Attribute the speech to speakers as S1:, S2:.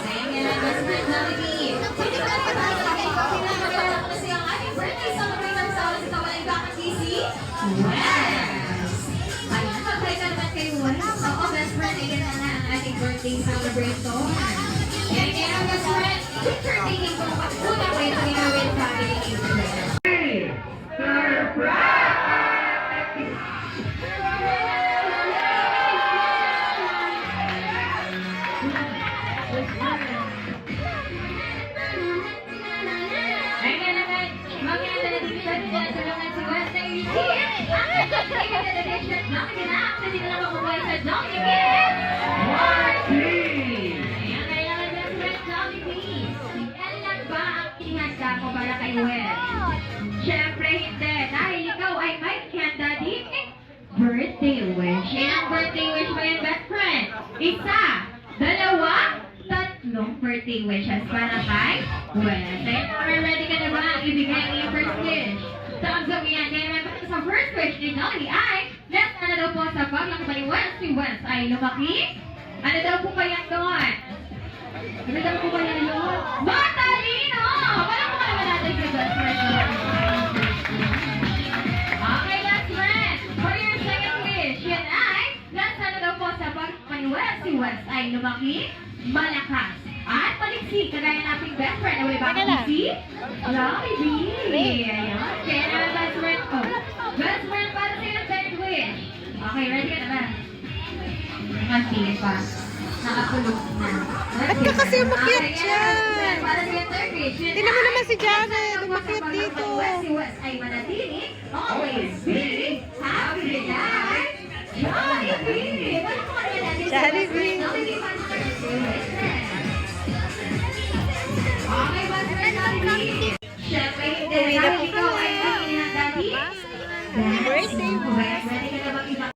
S1: Ayan, best friend Jollibee. Hindi ka na ba pinapagawa ko na siyang ating birthday celebrator sa oras ito walang kakakisi? Wes! Ayan, pag-try ka naman kay Wes. Oo, best friend, ayan na nga ang ating birthday celebrator. Ayan, kaya best friend, picture taking po. Una ko yung ginawin sa ating Instagram. Surprise! Ayan naman, magkita na dito sa tulungan si Wes na i-receive. Ang dedication ng ginap na dito lang makukuha sa Jollibee. Ayan, kailangan na si Wes Jollibee. Yan lang ba ang inihanda ko para kay Wes? Siyempre hindi, dahil ikaw ay may candidate birthday wish. Ilang birthday wish ba yung best friend? Isa, dalawa, tatlong birthday wishes para kay Wes. Ayun, ready ka na ba ang ibigay ang iyong first wish? Thumbs up yan. Kaya naman sa first wish ni Nolly ay, let's ano daw po sa paglaki ba ni Wes? Si Wes ay lumaki? Ano daw po kaya doon? Ano daw po kaya doon? Matalino! Wala po naman natin kay best friend. Okay, best friend. For your second wish, yan ay, let's ano daw po sa paglaki ni Wes? Si Wes ay lumaki? Malakas. At paliksi, kagaya nating best friend. Wala ba akong si? Jollibee. Ayan. Kaya naman best friend ko. Best friend para sa iyong third wish. Okay, ready ka na ba? Kasi pa. Nakakulog na.
S2: Ba't ka kasi umakyat dyan?
S1: Para sa iyong third wish.
S2: Tingnan mo naman si Jared. Umakyat dito.
S1: Si Wes ay manatili. Always be happy life. Jollibee. Wala ko naman natin si
S2: Jollibee.
S1: Jollibee para sa iyong wish. Okay, best friend Jollibee. Siyempre, hindi.
S2: Uwi na po
S1: Dahil ikaw ay
S2: kami.
S1: hindi na daddy.
S2: Birthday
S1: Ready ka na bang iba?